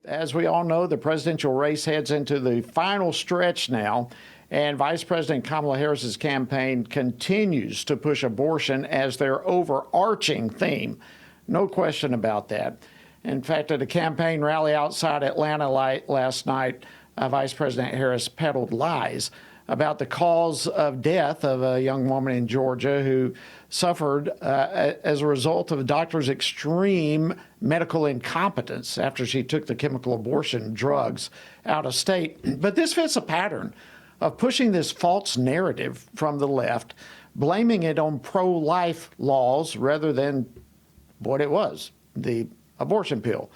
As we all know, the presidential race heads into the final stretch now, and Vice President Kamala Harris's campaign continues to push abortion as their overarching theme. No question about that. In fact, at a campaign rally outside Atlanta last night, Vice President Harris peddled lies about the cause of death of a young woman in Georgia who suffered as a result of a doctor's extreme medical incompetence after she took the chemical abortion drugs out of state. But this fits a pattern of pushing this false narrative from the left, blaming it on pro-life laws rather than what it was, the abortion pill.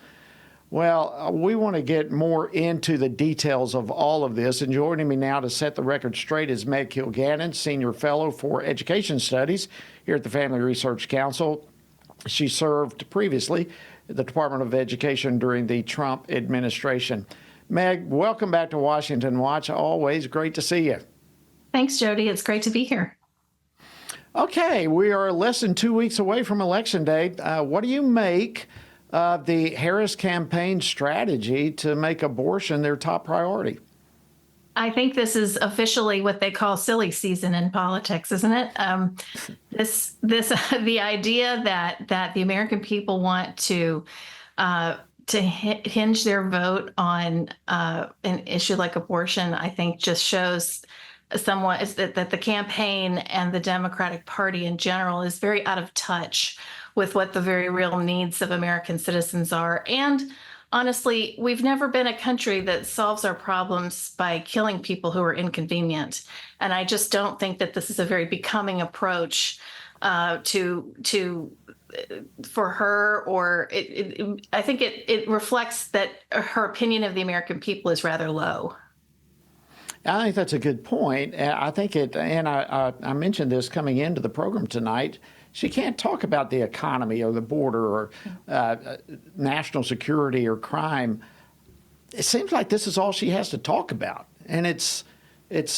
Well, we want to get more into the details of all of this. And joining me now to set the record straight is Meg Kilgannon, Senior Fellow for Education Studies here at the Family Research Council. She served previously at the Department of Education during the Trump administration. Meg, welcome back to Washington Watch. Always great to see you. Thanks, Jody. It's great to be here. Okay, we are less than 2 weeks away from Election Day. What do you make of the Harris campaign strategy to make abortion their top priority? I think this is officially what they call silly season in politics, isn't it? The idea that the American people want to hinge their vote on an issue like abortion, I think just shows somewhat is that the campaign and the Democratic Party in general is very out of touch with what the very real needs of American citizens are. And honestly, we've never been a country that solves our problems by killing people who are inconvenient. And I just don't think that this is a very becoming approach for her, or I think it reflects that her opinion of the American people is rather low. I think that's a good point. I think I mentioned this coming into the program tonight. She can't talk about the economy or the border or national security or crime. It seems like this is all she has to talk about. And it's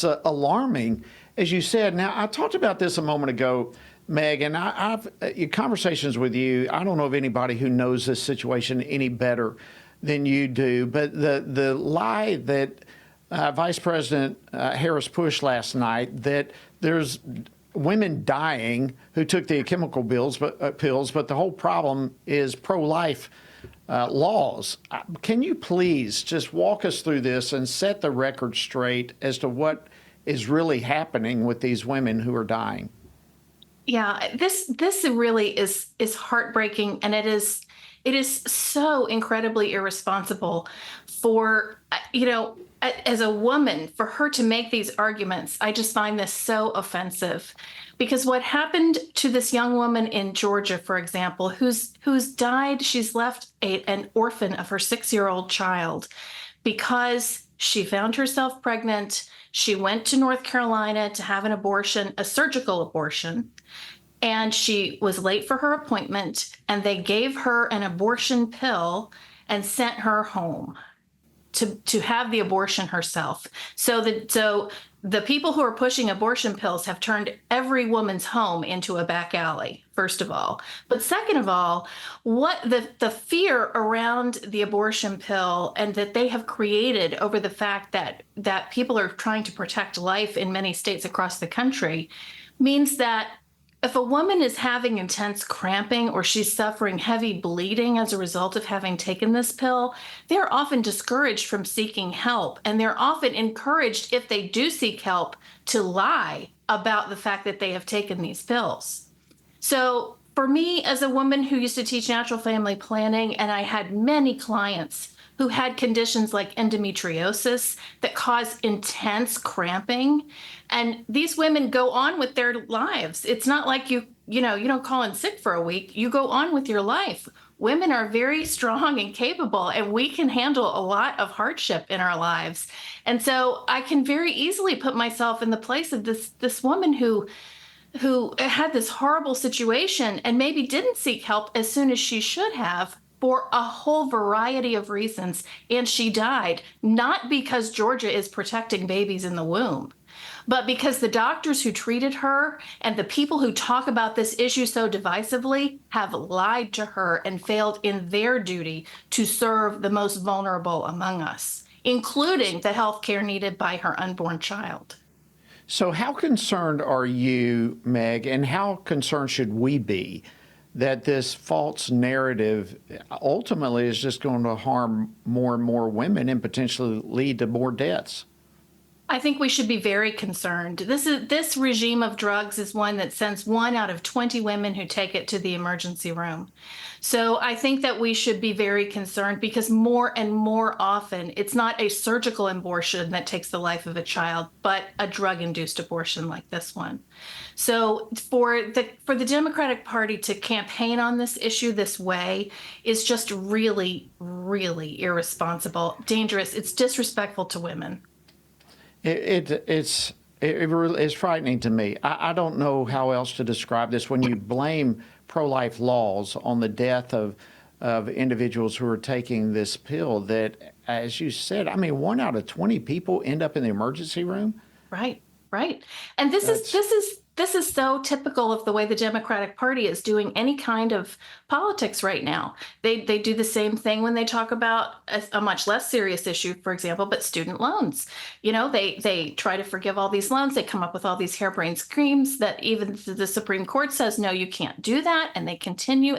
alarming, as you said. Now, I talked about this a moment ago, Meg, and I've conversations with you. I don't know of anybody who knows this situation any better than you do. But the lie that Vice President Harris pushed last night, that there's women dying who took the chemical pills, but the whole problem is pro-life laws. Can you please just walk us through this and set the record straight as to what is really happening with these women who are dying? Yeah, this really is heartbreaking, and it is so incredibly irresponsible for, as a woman, for her to make these arguments. I just find this so offensive, because what happened to this young woman in Georgia, for example, who's died, she's left an orphan of her 6-year-old child because she found herself pregnant. She went to North Carolina to have an abortion, a surgical abortion, and she was late for her appointment, and they gave her an abortion pill and sent her home to have the abortion herself. So the people who are pushing abortion pills have turned every woman's home into a back alley, first of all. But second of all, what the fear around the abortion pill, and that they have created over the fact that people are trying to protect life in many states across the country, means that if a woman is having intense cramping or she's suffering heavy bleeding as a result of having taken this pill, they're often discouraged from seeking help. And they're often encouraged, if they do seek help, to lie about the fact that they have taken these pills. So for me, as a woman who used to teach natural family planning, and I had many clients who had conditions like endometriosis that cause intense cramping, and these women go on with their lives. It's not like you don't call in sick for a week. You go on with your life. Women are very strong and capable, and we can handle a lot of hardship in our lives. And so I can very easily put myself in the place of this woman who had this horrible situation and maybe didn't seek help as soon as she should have, for a whole variety of reasons, and she died, not because Georgia is protecting babies in the womb, But because the doctors who treated her and the people who talk about this issue so divisively have lied to her and failed in their duty to serve the most vulnerable among us, including the health care needed by her unborn child. So how concerned are you, Meg, and how concerned should we be that this false narrative ultimately is just going to harm more and more women and potentially lead to more deaths? I think we should be very concerned. This regime of drugs is one that sends 1 out of 20 women who take it to the emergency room. So I think that we should be very concerned because more and more often it's not a surgical abortion that takes the life of a child, but a drug-induced abortion like this one. So for the Democratic Party to campaign on this issue this way is just really, really irresponsible, dangerous. It's disrespectful to women. It's frightening to me. I don't know how else to describe this. When you blame pro-life laws on the death of individuals who are taking this pill, that, as you said, I mean, 1 out of 20 people end up in the emergency room. Right, right. And this is so typical of the way the Democratic Party is doing any kind of politics right now. They do the same thing when they talk about a much less serious issue, for example, but student loans. You know, they try to forgive all these loans. They come up with all these harebrained schemes that even the Supreme Court says, no, you can't do that. And they continue,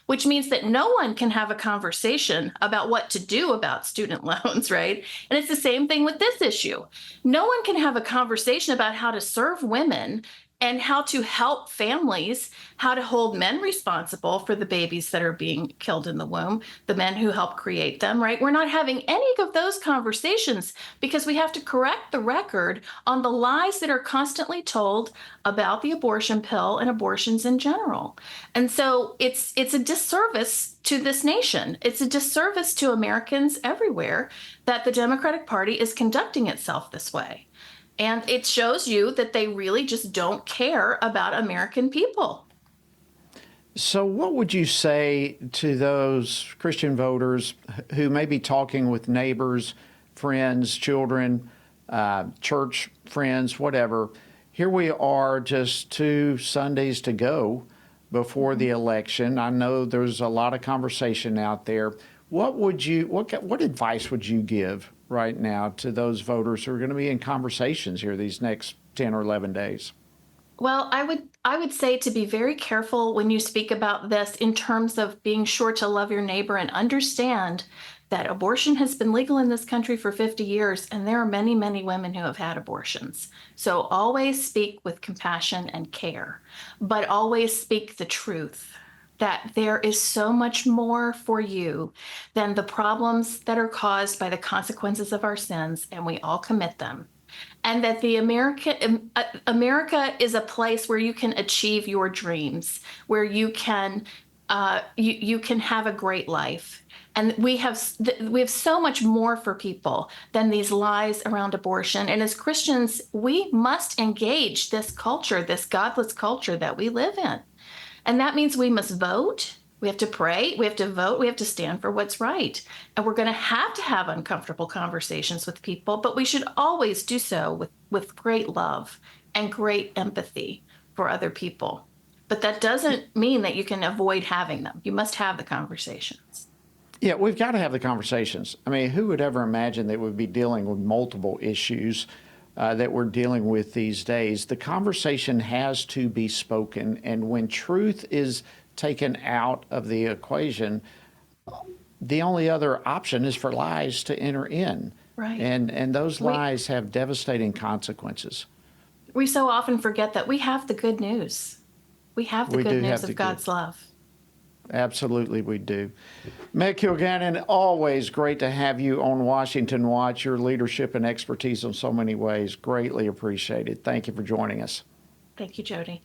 which means that no one can have a conversation about what to do about student loans, right? And it's the same thing with this issue. No one can have a conversation about how to serve women and how to help families, how to hold men responsible for the babies that are being killed in the womb, the men who help create them, right? We're not having any of those conversations because we have to correct the record on the lies that are constantly told about the abortion pill and abortions in general. And so it's a disservice to this nation. It's a disservice to Americans everywhere that the Democratic Party is conducting itself this way. And it shows you that they really just don't care about American people. So what would you say to those Christian voters who may be talking with neighbors, friends, children, church friends, whatever? Here we are, just 2 Sundays to go before the election. I know there's a lot of conversation out there. What advice would you give right now to those voters who are going to be in conversations here these next 10 or 11 days? Well, I would say to be very careful when you speak about this in terms of being sure to love your neighbor and understand that abortion has been legal in this country for 50 years, and there are many, many women who have had abortions. So always speak with compassion and care, but always speak the truth. That there is so much more for you than the problems that are caused by the consequences of our sins, and we all commit them. And that America is a place where you can achieve your dreams, where you can you can have a great life. And we have so much more for people than these lies around abortion. And as Christians, we must engage this culture, this godless culture that we live in. And that means we must vote, we have to pray, we have to vote, we have to stand for what's right. And we're going to have uncomfortable conversations with people, but we should always do so with great love and great empathy for other people. But that doesn't mean that you can avoid having them. You must have the conversations. Yeah, we've got to have the conversations. I mean, who would ever imagine that we'd be dealing with multiple issues that we're dealing with these days? The conversation has to be spoken, and when truth is taken out of the equation, the only other option is for lies to enter in. Right. And those lies have devastating consequences. We so often forget that we have the good news. We have the good news of God's love. Absolutely, we do. Meg Kilgannon, always great to have you on Washington Watch. Your leadership and expertise in so many ways, greatly appreciated. Thank you for joining us. Thank you, Jody.